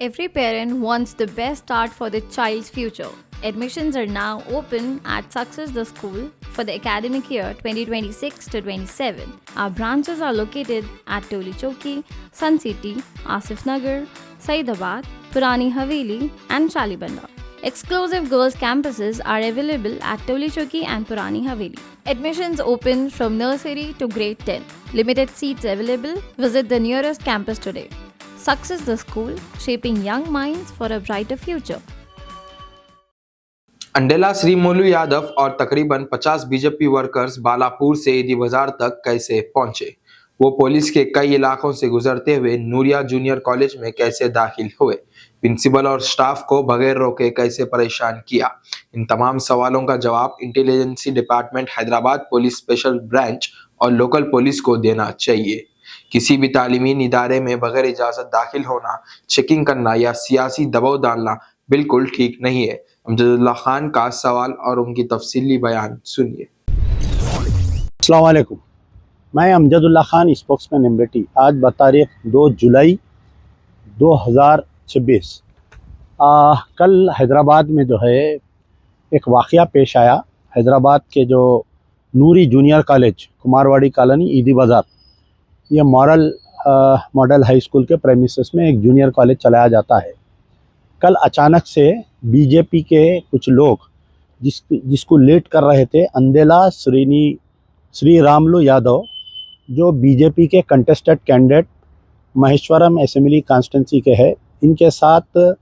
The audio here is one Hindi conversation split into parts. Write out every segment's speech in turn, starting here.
Every parent wants the best start for their child's future. Admissions are now open at Success the School for the academic year 2026 to 27. Our branches are located at Toli Chowki, Sun City, Asif Nagar, Saidabad, Purani Haveli, and Shalibanda. Exclusive girls' campuses are available at Toli Chowki and Purani Haveli. Admissions open from nursery to grade 10. Limited seats available. Visit the nearest campus today. Success the School, shaping young minds for a brighter future. अंडेला Shri Molu Yadav और तकरीबन 50 बीजेपी वर्कर्स बालापुर से ईदी बाजार तक कैसे पहुंचे? वो पुलिस के कई इलाकों से गुजरते हुए नूरिया जूनियर कॉलेज में कैसे दाखिल हुए? प्रिंसिपल और स्टाफ को बगैर रोके कैसे परेशान किया? इन तमाम सवालों का जवाब intelligence department Hyderabad police special branch और लोकल पुलिस को देना चाहिए। किसी भी तालीमी इदारे में बगैर इजाजत दाखिल होना, चेकिंग करना या सियासी दबाव डालना बिल्कुल ठीक नहीं है। अमजदुल्ला खान का सवाल और उनकी तफसीली बयान सुनिए। अस्सलाम वालेकुम, मैं अमजदुल्ला खान, स्पोक्समैन एमबीटी। आज बतारीख 2 जुलाई 2026 कल हैदराबाद में जो है एक वाक़या पेश आया। हैदराबाद के जो नूरी जूनियर कॉलेज, कुमारवाड़ी कॉलोनी, ईदी बाज़ार, ये मॉडल हाई स्कूल के प्रेमिसेस में एक जूनियर कॉलेज चलाया जाता है। कल अचानक से बीजेपी के कुछ लोग जिसको लीड कर रहे थे अंदेला श्री रामलू यादव, जो बीजेपी के contested candidate Maheshwaram assembly constituency के हैं, इनके साथ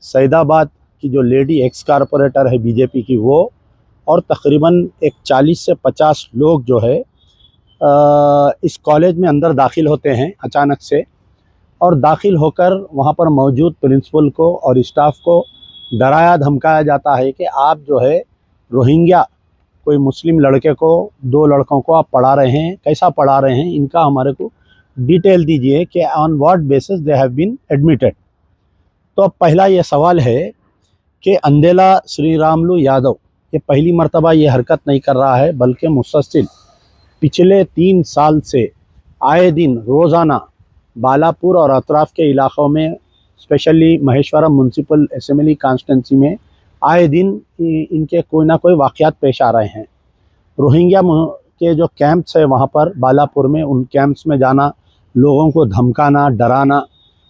सैदाबाद की जो लेडी एक्स कारपोरेटर है बीजेपी की, वो और तकरीबन एक 40 से 50 लोग जो है इस कॉलेज में अंदर दाखिल होते हैं अचानक से। और दाखिल होकर वहाँ पर मौजूद प्रिंसिपल को और स्टाफ को डराया धमकाया जाता है कि आप जो है रोहिंग्या कोई मुस्लिम लड़के को, 2 लड़कों को आप पढ़ा रहे हैं, कैसा पढ़ा रहे हैं, इनका हमारे को डिटेल दीजिए कि on what basis they have been admitted. तो अब पहला ये सवाल है कि अंदेला श्री रामलू यादव ये पहली मर्तबा ये हरकत नहीं कर रहा है, बल्कि मुसलसल पिछले 3 साल से आए दिन रोज़ाना बालापुर और अतराफ़ के इलाक़ों में, specially Maheshwaram municipal assembly constituency में आए दिन इनके कोई ना कोई वाक़यात पेश आ रहे हैं। रोहिंग्या के जो कैंप्स है वहाँ पर बालापुर में, उन कैंप्स में जाना, लोगों को धमकाना, डराना,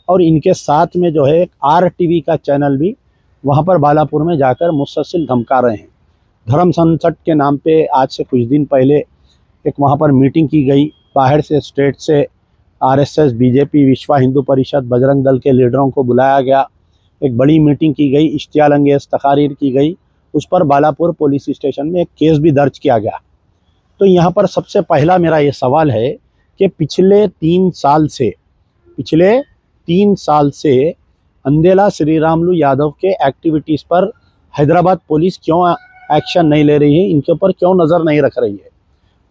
और इनके साथ में जो है एक RTV का चैनल भी वहाँ पर बालापुर में जाकर मुसलसल धमका रहे हैं। धर्म संसद के नाम पे आज से कुछ दिन पहले एक वहाँ पर मीटिंग की गई। बाहर से, स्टेट से RSS, बीजेपी, विश्व हिंदू परिषद, बजरंग दल के लीडरों को बुलाया गया। एक बड़ी मीटिंग की गई, इश्तियाल अंगेज़ तकारीर की गई, उस पर बालापुर पुलिस स्टेशन में एक केस भी दर्ज किया गया। तो यहाँ पर सबसे पहला मेरा ये सवाल है कि पिछले 3 साल से अंदेला श्री रामलू यादव के एक्टिविटीज़ पर हैदराबाद पुलिस क्यों एक्शन नहीं ले रही है, इनके ऊपर क्यों नज़र नहीं रख रही है?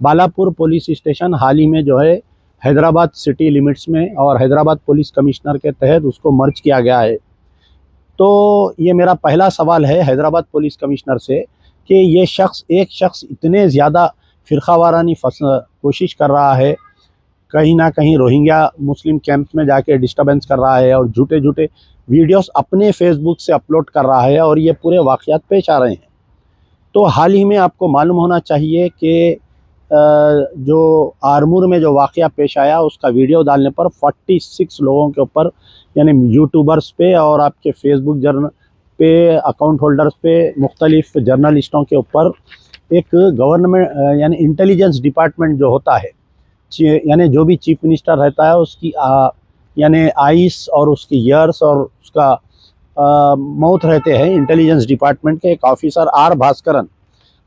बालापुर पुलिस स्टेशन हाल ही में जो है हैदराबाद सिटी लिमिट्स में और हैदराबाद पुलिस कमिश्नर के तहत उसको मर्ज किया गया है। तो ये मेरा पहला सवाल है हैदराबाद पुलिस कमिश्नर से कि ये एक शख्स इतने ज़्यादा फ़िरक़ावारानी कोशिश कर रहा है, कहीं ना कहीं रोहिंग्या मुस्लिम कैंप्स में जाके डिस्टर्बेंस कर रहा है और झूठे वीडियोस अपने फेसबुक से अपलोड कर रहा है, और ये पूरे वाक़यात पेश आ रहे हैं। तो हाल ही में आपको मालूम होना चाहिए कि जो आरमूर में जो वाक़या पेश आया, उसका वीडियो डालने पर 46 लोगों के ऊपर, यानी यूट्यूबर्स पे और आपके फेसबुक पे अकाउंट होल्डर्स पे, मुख्तलिफ जर्नलिस्टों के ऊपर एक गवर्नमेंट यानी इंटेलिजेंस डिपार्टमेंट जो होता है, यानी जो भी चीफ मिनिस्टर रहता है उसकी यानी आइस और उसकी ईयर्स और उसका माउथ रहते हैं इंटेलिजेंस डिपार्टमेंट के एक officer R Bhaskaran,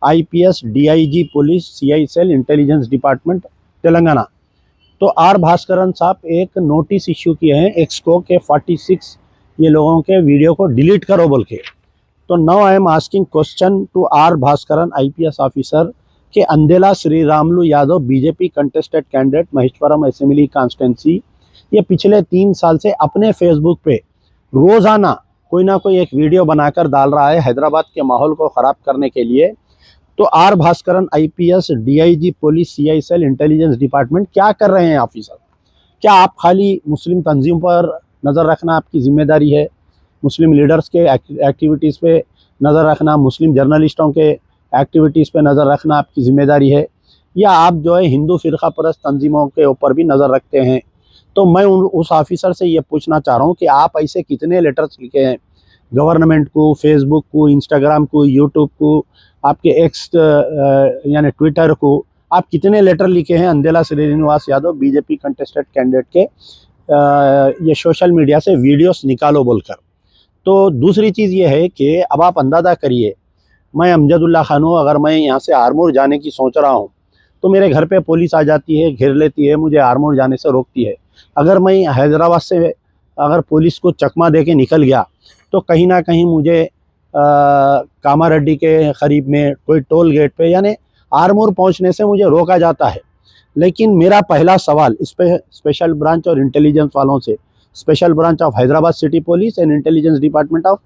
IPS DIG police CI cell intelligence department Telangana. तो R भास्करन साहब एक नोटिस इश्यू किए हैं एक्सको के 46 ये लोगों के वीडियो को डिलीट करो बोल के। तो now I am asking question to R Bhaskaran IPS officer कि Andela Sri Ramulu Yadav BJP contested candidate Maheshwaram assembly constituency, ये पिछले 3 साल से अपने फेसबुक पे रोज़ाना कोई ना कोई एक वीडियो बनाकर डाल रहा है हैदराबाद के माहौल को ख़राब करने के लिए। तो R Bhaskaran IPS DIG police CI cell intelligence department क्या कर रहे हैं ऑफिसर? क्या आप खाली मुस्लिम तंजीम पर नज़र रखना आपकी ज़िम्मेदारी है, मुस्लिम लीडर्स के एक्टिविटीज़ पे नज़र रखना, मुस्लिम जर्नलिस्टों के एक्टिविटीज़ पे नज़र रखना आपकी ज़िम्मेदारी है, या आप जो है हिंदू फ़िरका परस्त तंजीमों के ऊपर भी नज़र रखते हैं। तो मैं उस ऑफिसर से ये पूछना चाह रहा हूँ कि आप ऐसे कितने लेटर्स लिखे हैं गवर्नमेंट को, फेसबुक को, इंस्टाग्राम को, यूट्यूब को, आपके एक्स यानी ट्विटर को, आप कितने लेटर लिखे हैं अंदेला श्रीनिवास यादव बीजेपी कंटेस्टेड कैंडिडेट के ये सोशल मीडिया से वीडियोस निकालो बोलकर। तो दूसरी चीज़ ये है कि अब आप अंदाज़ा करिए, मैं अमजदुल्ला खान हूँ, अगर मैं यहाँ से आरमूर जाने की सोच रहा हूँ तो मेरे घर पे पुलिस आ जाती है, घेर लेती है, मुझे आरमूर जाने से रोकती है। अगर मैं हैदराबाद से अगर पुलिस को चकमा दे के निकल गया तो कहीं ना कहीं मुझे कामारेड्डी के करीब में कोई टोल गेट पे यानी आरमूर पहुंचने से मुझे रोका जाता है। लेकिन मेरा पहला सवाल इस पे स्पेशल ब्रांच और इंटेलिजेंस वालों से, special branch of Hyderabad city police and intelligence department of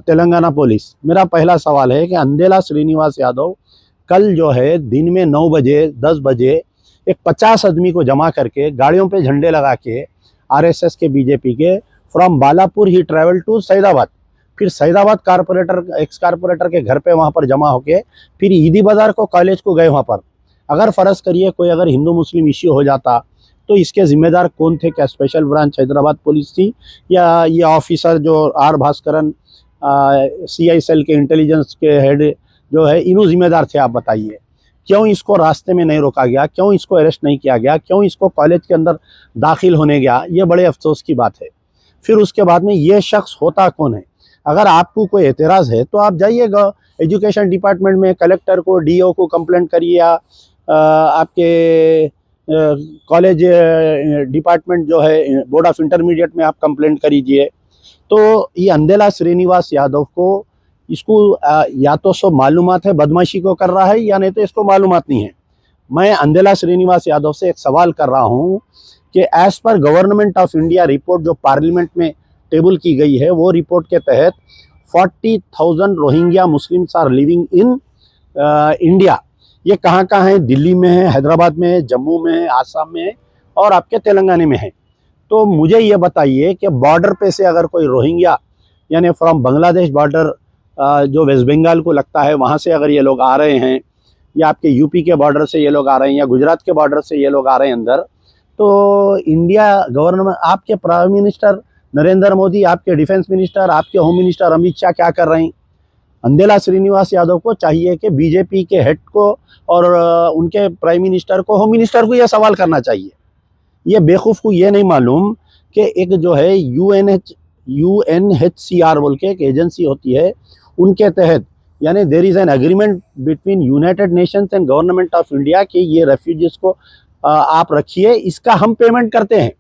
Telangana police, मेरा पहला सवाल है कि अंदेला श्रीनिवास यादव कल जो है दिन में 9 बजे 10 बजे एक 50 आदमी को जमा करके गाड़ियों पे झंडे लगा के आरएसएस के, बीजेपी के, from Balapur he travel to Saidabad, फिर सैदाबाद कारपोरेटर एक्स कारपोरेटर के घर पे वहाँ पर जमा होके फिर ईदी बाज़ार को कॉलेज को गए वहाँ पर। अगर फ़र्ज़ करिए कोई अगर हिंदू मुस्लिम इश्यू हो जाता तो इसके ज़िम्मेदार कौन थे? क्या स्पेशल ब्रांच हैदराबाद पुलिस थी या ये ऑफिसर जो आर भास्करन CI सेल के इंटेलिजेंस के हेड जो है इन्हों ज़िम्मेदार थे? आप बताइए, क्यों इसको रास्ते में नहीं रोका गया, क्यों इसको अरेस्ट नहीं किया गया, क्यों इसको कॉलेज के अंदर दाखिल होने गया? ये बड़े अफसोस की बात है। फिर उसके बाद में ये शख्स होता कौन है? अगर आपको कोई एतराज़ है तो आप जाइएगा एजुकेशन डिपार्टमेंट में, कलेक्टर को, DO को कंप्लेंट करिए, या आपके कॉलेज डिपार्टमेंट जो है बोर्ड ऑफ इंटरमीडिएट में आप कंप्लेंट करीजिए। तो ये अंदेला श्रीनिवास यादव को इसको या तो सब मालूमात है बदमाशी को कर रहा है या नहीं तो इसको मालूमात नहीं है। मैं अंदेला श्रीनिवास यादव से एक सवाल कर रहा हूँ कि as per government of India report जो पार्लियामेंट में टेबल की गई है, वो रिपोर्ट के तहत 40,000 Rohingya Muslims are living in India. ये कहाँ कहाँ है? दिल्ली में है, हैदराबाद में है, जम्मू में है, आसाम में है और आपके तेलंगाना में है। तो मुझे ये बताइए कि बॉर्डर पे से अगर कोई रोहिंग्या यानी फ्रॉम बांग्लादेश बॉर्डर जो वेस्ट बंगाल को लगता है वहाँ से अगर ये लोग आ रहे हैं, या आपके यूपी के बॉर्डर से ये लोग आ रहे हैं, या गुजरात के बॉर्डर से ये लोग आ रहे हैं अंदर, तो इंडिया गवर्नमेंट, आपके प्राइम मिनिस्टर नरेंद्र मोदी, आपके डिफेंस मिनिस्टर, आपके होम मिनिस्टर अमित शाह क्या कर रहे हैं? अंदेला श्रीनिवास यादव को चाहिए कि बीजेपी के हेड को और उनके प्राइम मिनिस्टर को, होम मिनिस्टर को यह सवाल करना चाहिए। ये बेवकूफ़ को ये नहीं मालूम कि एक जो है UNHCR बोल के एक एजेंसी होती है, उनके तहत यानी there is an agreement between United Nations and government of India कि ये रेफ्यूजीज़ को आप रखिए, इसका हम पेमेंट करते हैं।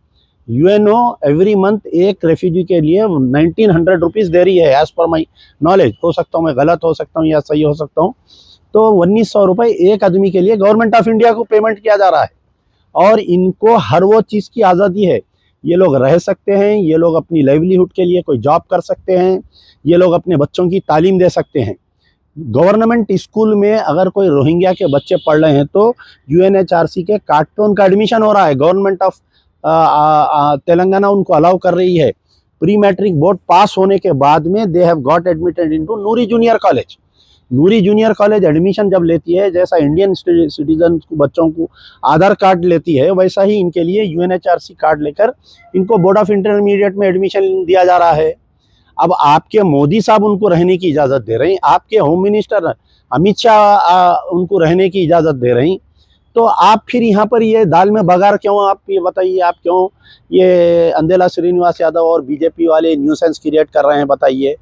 UNO एवरी मंथ एक रेफ्यूजी के लिए 1900 रुपीज़ दे रही है, एज़ पर माई नॉलेज। हो सकता हूँ मैं गलत हो सकता हूँ या सही हो सकता हूँ। तो 1900 रुपये एक आदमी के लिए गवर्नमेंट ऑफ इंडिया को पेमेंट किया जा रहा है, और इनको हर वो चीज़ की आज़ादी है। ये लोग रह सकते हैं, ये लोग अपनी लाइवलीहुड के लिए कोई जॉब कर सकते हैं, ये लोग अपने बच्चों की तालीम दे सकते हैं। गवर्नमेंट स्कूल में अगर कोई रोहिंग्या के बच्चे पढ़ रहे हैं तो UNHRC के कार्ड पे उनका एडमिशन हो रहा है। गवर्नमेंट ऑफ तेलंगाना उनको अलाउ कर रही है। प्री मैट्रिक बोर्ड पास होने के बाद में they have got admitted into Noori junior college. Noori junior college admission जब लेती है, जैसा इंडियन सिटीजन बच्चों को आधार कार्ड लेती है, वैसा ही इनके लिए UNHRC कार्ड लेकर इनको बोर्ड ऑफ इंटरमीडिएट में एडमिशन दिया जा रहा है। अब आपके मोदी साहब उनको रहने की इजाज़त दे रहे हैं, आपके होम मिनिस्टर अमित शाह उनको रहने की इजाज़त दे रहे हैं, तो आप फिर यहाँ पर ये दाल में बघार क्यों? आप ये बताइए, आप क्यों ये अंदेला श्रीनिवास यादव और बीजेपी वाले न्यूसेंस क्रिएट कर रहे हैं? बताइए।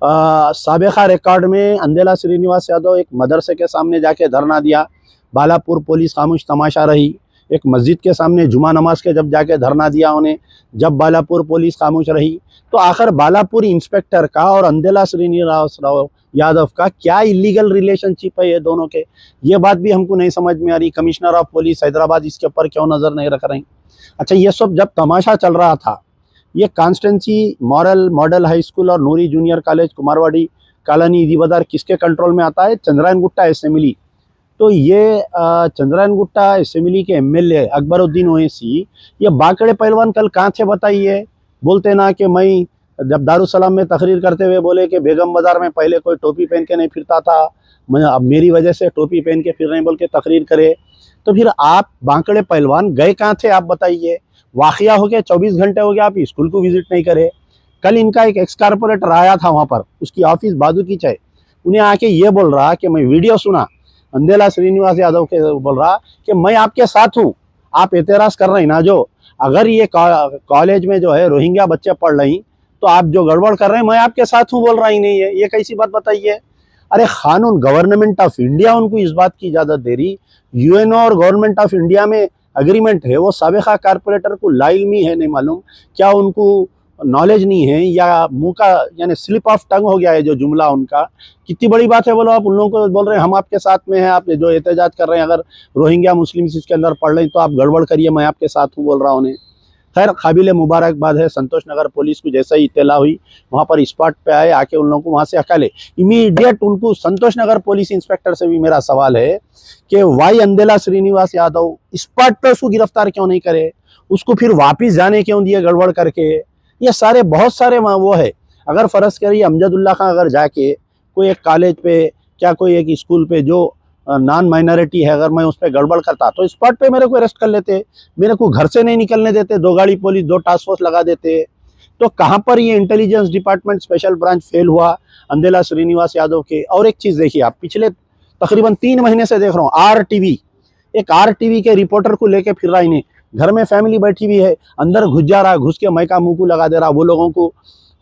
साबिका रिकॉर्ड में अंदेला श्रीनिवास यादव एक मदरसे के सामने जाके धरना दिया, बालापुर पुलिस खामोश तमाशा रही। एक मस्जिद के सामने जुमा नमाज के जब जाके धरना दिया उन्हें, जब बालापुर पुलिस खामोश रही। तो आखिर बालापुर इंस्पेक्टर का और अंदेला श्रीनिवास यादव का क्या इलीगल रिलेशनशिप है ये दोनों के? ये बात भी हमको नहीं समझ में आ रही। कमिश्नर ऑफ पुलिस हैदराबाद इसके ऊपर क्यों नज़र नहीं रख रहे? अच्छा, ये सब जब तमाशा चल रहा था, ये कॉन्स्टेंसी मॉडल हाई स्कूल और नूरी जूनियर कॉलेज कुमारवाड़ी कॉलोनी ईदी बाजार किसके कंट्रोल में आता है? चंद्रायन गुट्टा असेंबली। तो ये चंद्रायन गुट्टा असेंबली के MLA अकबरुद्दीन ओवैसी, ये बाकड़े पहलवान कल कहाँ थे बताइए? बोलते ना कि मैं जब दारुसलाम में तकरीर करते हुए बोले कि बेगम बाज़ार में पहले कोई टोपी पहन के नहीं फिरता था, मैं अब मेरी वजह से टोपी पहन के फिर रहे बोल के तकरीर करे, तो फिर आप बांकड़े पहलवान गए कहाँ थे आप बताइए? वाक़या हो गया 24 घंटे हो गया, आप स्कूल को विजिट नहीं करे। कल इनका एक एक्स कारपोरेटर आया था वहाँ पर, उसकी ऑफिस बाजू की चाहे, उन्हें आके ये बोल रहा कि मैं वीडियो सुना अंदेला श्रीनिवास यादव के, बोल रहा कि मैं आपके साथ हूँ, आप एतराज़ कर रहे हैं ना, जो अगर ये कॉलेज में जो है रोहिंग्या बच्चे पढ़ रही तो आप जो गड़बड़ कर रहे हैं मैं आपके साथ हूँ बोल रहा ही नहीं है, ये कैसी बात बताइए? अरे कानून गवर्नमेंट ऑफ इंडिया उनको इस बात की इजाज़त दे रही, यूएनओ और गवर्नमेंट ऑफ इंडिया में एग्रीमेंट है, वो साबिका कारपोरेटर को लाइल्मी है, नहीं मालूम क्या उनको नॉलेज नहीं है या मुंह का यानी स्लिप ऑफ टंग हो गया है जो जुमला उनका। कितनी बड़ी बात है बोलो, आप उन लोगों को बोल रहे हैं हम आपके साथ में हैं, आप जो एहतजाज कर रहे हैं अगर रोहिंग्या मुस्लिम इसके अंदर पढ़ रहे हैं तो आप गड़बड़ करिए, मैं आपके साथ हूँ बोल रहा हूँ उन्हें। खैर काबिल मुबारकबाद है, संतोष नगर पुलिस को जैसा ही इत्तला हुई वहाँ पर स्पॉट पे आए, आके उन लोगों को वहाँ से अकेले इमीडिएट उनको, संतोष नगर पुलिस इंस्पेक्टर से भी मेरा सवाल है कि वाई अंदेला श्रीनिवास यादव स्पॉट पे उसको गिरफ्तार क्यों नहीं करे, उसको फिर वापिस जाने क्यों दिए गड़बड़ करके? ये सारे बहुत सारे वो है। अगर फ़र्ज़ करिए अमजदुल्ला खां अगर जाके कोई एक कॉलेज पे क्या कोई एक स्कूल पे जो नॉन माइनॉरिटी है, अगर मैं उस पर गड़बड़ करता तो स्पॉट पे मेरे को अरेस्ट कर लेते, मेरे को घर से नहीं निकलने देते, 2 गाड़ी पुलिस 2 टास्क फोर्स लगा देते। तो कहाँ पर ये intelligence department special branch fail हुआ अंदेला श्रीनिवास यादव के? और एक चीज़ देखिए, आप पिछले तकरीबन 3 महीने से देख रहा हूँ RTV, एक RTV के रिपोर्टर को लेके फिर रहा ही नहीं, घर में फैमिली बैठी हुई है, अंदर घुस जा रहा, घुस के मैका मुँह को लगा दे रहा। वो लोगों को,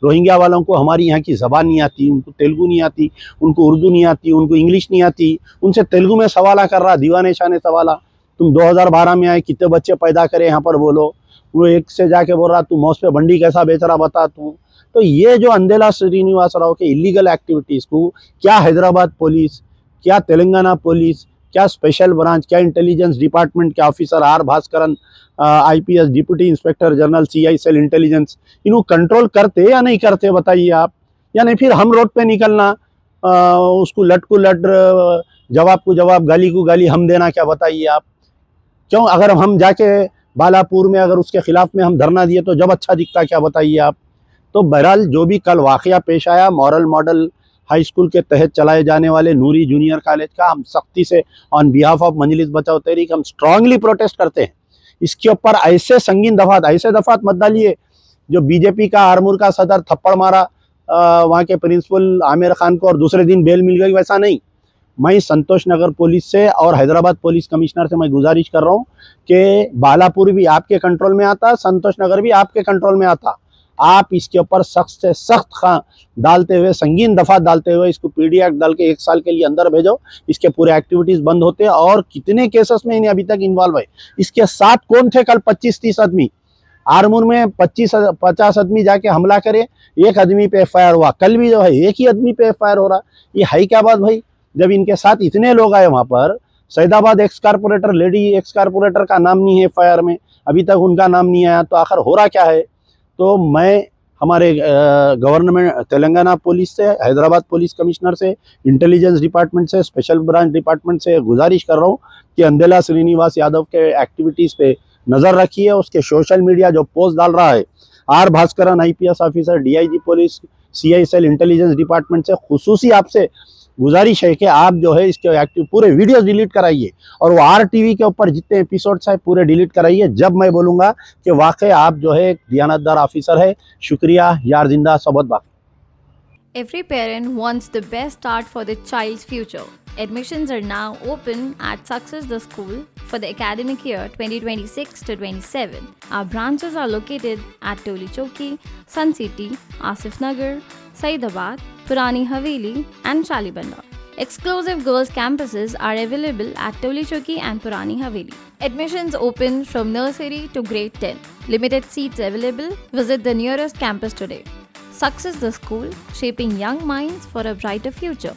रोहिंग्या वालों को हमारी यहाँ की ज़बान नहीं आती, उनको तेलुगु नहीं आती, उनको उर्दू नहीं आती, उनको इंग्लिश नहीं आती, उनसे तेलुगु में सवाला कर रहा, दीवाने शाने सवाला। तुम 2012 में आए, कितने बच्चे पैदा करे यहाँ पर बोलो। वो एक से जाके बोल रहा तू मौस पे बंडी कैसा बेच रहा बता तू। तो ये जो अंदेला श्रीनिवास राव के इलीगल एक्टिविटीज़ को क्या हैदराबाद पुलिस, क्या तेलंगाना पुलिस, क्या स्पेशल ब्रांच, क्या इंटेलिजेंस डिपार्टमेंट के officer R Bhaskaran IPS deputy inspector general CI cell intelligence, इनको कंट्रोल करते या नहीं करते बताइए आप? या नहीं फिर हम रोड पे निकलना, उसको लट को लट, जवाब को जवाब, गाली को गाली हम देना, क्या बताइए आप? क्यों अगर हम जाके बालापुर में अगर उसके खिलाफ में हम धरना दिए तो जब अच्छा दिखता, क्या बताइए आप? तो बहरहाल जो भी कल वाक़या पेश आया मॉरल मॉडल हाई स्कूल के तहत चलाए जाने वाले नूरी जूनियर कॉलेज का, हम सख्ती से ऑन बिहाफ ऑफ मजलिस बचाओ तहरीक हम स्ट्रांगली प्रोटेस्ट करते हैं। इसके ऊपर ऐसे संगीन दफात, ऐसे दफात मत डालिए जो बीजेपी का आरमूर का सदर थप्पड़ मारा वहाँ के प्रिंसिपल आमिर खान को और दूसरे दिन बेल मिल गई, वैसा नहीं। मैं संतोष नगर पुलिस से और हैदराबाद पुलिस कमिश्नर से मैं गुजारिश कर रहा हूँ कि बालापुर भी आपके कंट्रोल में आता, संतोष नगर भी आपके कंट्रोल में आता, आप इसके ऊपर सख्त से सख्त डालते हुए, संगीन दफा डालते हुए इसको PD एक्ट डाल के 1 साल के लिए अंदर भेजो, इसके पूरे एक्टिविटीज़ बंद होते हैं। और कितने केसेस में इन्हें अभी तक इन्वॉल्व है, इसके साथ कौन थे कल 25-30 आदमी, आरमूर में 25-50 आदमी जाके हमला करे, 1 आदमी पे FIR हुआ, कल भी जो है 1 ही आदमी पे FIR हो रहा, ये है क्या बात भाई? जब इनके साथ इतने लोग आए वहाँ पर, Saidabad x corporator, lady x corporator का नाम नहीं है FIR में, अभी तक उनका नाम नहीं आया, तो आखिर हो रहा क्या है? तो मैं हमारे गवर्नमेंट तेलंगाना पुलिस से, हैदराबाद पुलिस कमिश्नर से, इंटेलिजेंस डिपार्टमेंट से, स्पेशल ब्रांच डिपार्टमेंट से गुजारिश कर रहा हूँ कि अंदेला श्रीनिवास यादव के एक्टिविटीज़ पे नज़र रखिए। उसके सोशल मीडिया जो पोस्ट डाल रहा है, R Bhaskaran IPS officer, DIG police, CI cell intelligence department से खुसूसी आपसे गुजारिश है कि आप जो है इसके एक्टिव पूरे वीडियोस डिलीट कराइए और वो RTV के ऊपर जितने एपिसोड्स हैं पूरे डिलीट कराइए जब मैं बोलूँगा कि वाकई आप जो है एक दियानतदार ऑफिसर है। शुक्रिया, यार जिंदा सबत बाकी। Every parent wants the best start for their child's future. Admissions are now open at Success the School for the academic year 2026 to 27. Our branches are located at Toli Chowki, Sun City, Asif Nagar, Saidabad, Purani Haveli and Shalibanda. Exclusive girls campuses are available at Toli Chowki and Purani Haveli. Admissions open from nursery to grade 10. Limited seats available. Visit the nearest campus today. Success the School, shaping young minds for a brighter future.